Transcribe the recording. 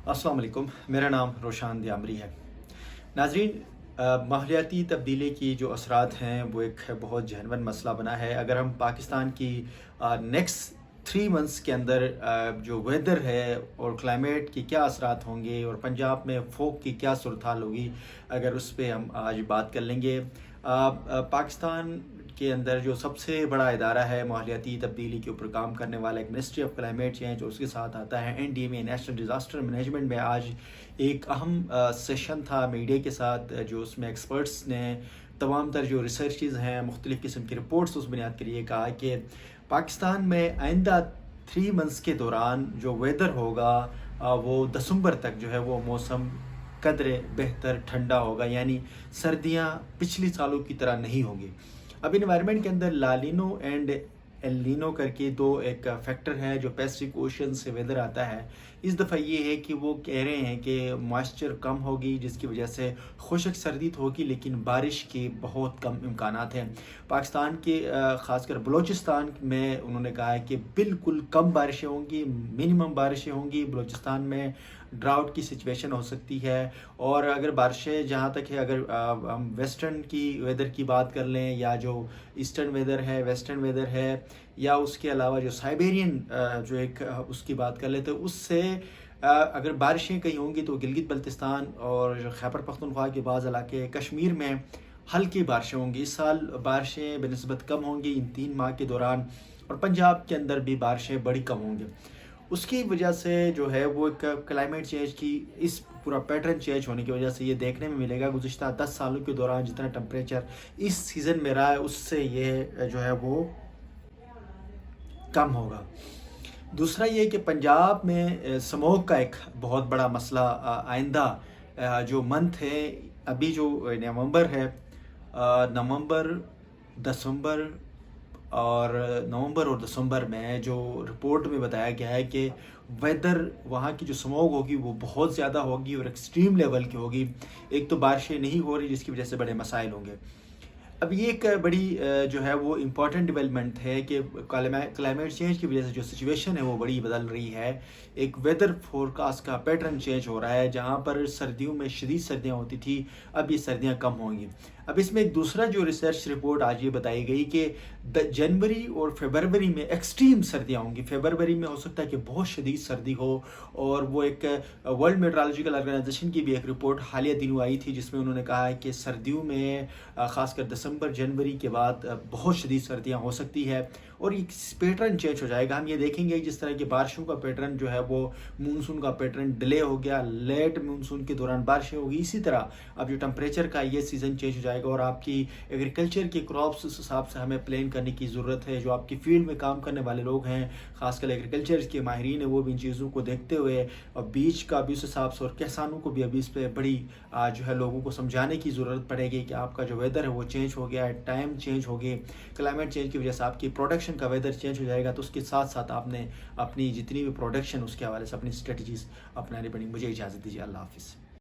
अस्सलाम वालेकुम, मेरा नाम रोशान दियामरी है। नाज़रीन, माहौलियाती तब्दीली की जो असरात हैं वो एक बहुत जहनवन मसला बना है। अगर हम पाकिस्तान की नेक्स्ट 3 मंथ्स के अंदर जो वेदर है और क्लाइमेट की क्या असरात होंगे और पंजाब में फोक की क्या सूरत हाल होगी, अगर उस पर हम आज बात कर लेंगे। पाकिस्तान के अंदर जो सबसे बड़ा इदारा है माहौलियाती तब्दीली के ऊपर काम करने वाला, एक मिनिस्ट्री ऑफ क्लाइमेट चेंज, उसके साथ आता है NDMA, नेशनल डिज़ास्टर मैनेजमेंट में आज एक अहम सेशन था मीडिया के साथ, जो उसमें एक्सपर्ट्स ने तमाम तर जो रिसर्चेज़ हैं, मुख्तलिफ़ किस्म की रिपोर्ट्स उस बुनियाद के लिए कहा कि पाकिस्तान में आइंदा 3 मंथ्स के दौरान जो वेदर होगा वो दिसंबर तक जो है वो मौसम कदरे बेहतर ठंडा होगा, यानी सर्दियाँ पिछली सालों की तरह नहीं होंगी। अब इन्वायरमेंट के अंदर लालिनो एंड एलिनो करके दो एक फैक्टर है जो पैसिफिक ओशन से वेदर आता है। इस दफ़ा ये है कि वो कह रहे हैं कि मॉइस्चर कम होगी, जिसकी वजह से खुशक सर्दी तो होगी लेकिन बारिश के बहुत कम इम्कानात हैं। पाकिस्तान के ख़ासकर बलूचिस्तान में उन्होंने कहा है कि बिल्कुल कम बारिशें होंगी, मिनिमम बारिशें होंगी। बलूचिस्तान में ड्राउट की सिचुएशन हो सकती है। और अगर बारिशें जहाँ तक है, अगर हम वेस्टर्न की वेदर की बात कर लें, या जो ईस्टर्न वेदर है, वेस्टर्न वेदर है, या उसके अलावा जो साइबेरियन जो एक उसकी बात कर लेते, उससे अगर बारिशें कहीं होंगी तो गिलगित बल्तिस्तान और खैबर पख्तूनख्वा के बाज़ इलाके, कश्मीर में हल्की बारिशें होंगी। इस साल बारिशें बनिस्बत कम होंगी इन 3 माह के दौरान, और पंजाब के अंदर भी बारिशें बड़ी कम होंगी। उसकी वजह से जो है वो एक क्लाइमेट चेंज की इस पूरा पैटर्न चेंज होने की वजह से ये देखने में मिलेगा। गुज़िश्ता 10 सालों के दौरान जितना टेम्परेचर इस सीज़न में रहा है, उससे ये जो है वो कम होगा। दूसरा ये कि पंजाब में स्मोक का एक बहुत बड़ा मसला आइंदा जो मंथ है, अभी जो नवंबर है, नवंबर दिसंबर और दिसंबर में जो रिपोर्ट में बताया गया है कि वेदर वहाँ की जो स्मोक होगी वो बहुत ज़्यादा होगी और एक्सट्रीम लेवल की होगी। एक तो बारिशें नहीं हो रही जिसकी वजह से बड़े मसाइल होंगे। अब ये एक बड़ी जो है वो इम्पॉर्टेंट डेवलपमेंट है कि क्लाइमेट चेंज की वजह से जो सिचुएशन है वो बड़ी बदल रही है। एक वेदर फोरकास्ट का पैटर्न चेंज हो रहा है, जहाँ पर सर्दियों में शदीद सर्दियाँ होती थी, अब ये सर्दियाँ कम होंगी। अब इसमें एक दूसरा जो रिसर्च रिपोर्ट आज ये बताई गई कि जनवरी और फरवरी में एक्सट्रीम सर्दियाँ होंगी। फरवरी में हो सकता है कि बहुत शदीद सर्दी हो, और वो एक वर्ल्ड मेट्रोलॉजिकल ऑर्गेनाइजेशन की भी एक रिपोर्ट हालिया दिनों आई थी जिसमें उन्होंने कहा है कि सर्दियों में ख़ासकर दिसंबर जनवरी के बाद बहुत शदीद सर्दियाँ हो सकती है, और ये पैटर्न चेंज हो जाएगा। हम ये देखेंगे जिस तरह की बारिशों का पैटर्न जो है वो मानसून का पैटर्न डिले हो गया, लेट मानसून के दौरान बारिशें होगी, इसी तरह अब जो टेम्परेचर का ये सीज़न चेंज हो जाएगा। और आपकी एग्रीकल्चर की क्रॉप्स उस हिसाब से हमें प्लान करने की ज़रूरत है। जो आपकी फील्ड में काम करने वाले लोग हैं, खासकर एग्रीकल्चर के माहिरीन हैं, वो भी इन चीज़ों को देखते हुए और बीज का भी उस हिसाब से, और किसानों को भी अभी इस पर बड़ी जो है लोगों को समझाने की ज़रूरत पड़ेगी कि आपका जो वेदर है वो चेंज हो गया है, टाइम चेंज हो गए, क्लाइमेट चेंज की वजह से आपकी प्रोडक्शन का वेदर चेंज हो जाएगा। तो उसके साथ साथ आपने अपनी जितनी भी प्रोडक्शन उसके हवाले से अपनी स्ट्रेटजीज अपनानी पड़ी। मुझे इजाज़त दीजिए, अल्लाह हाफिज़।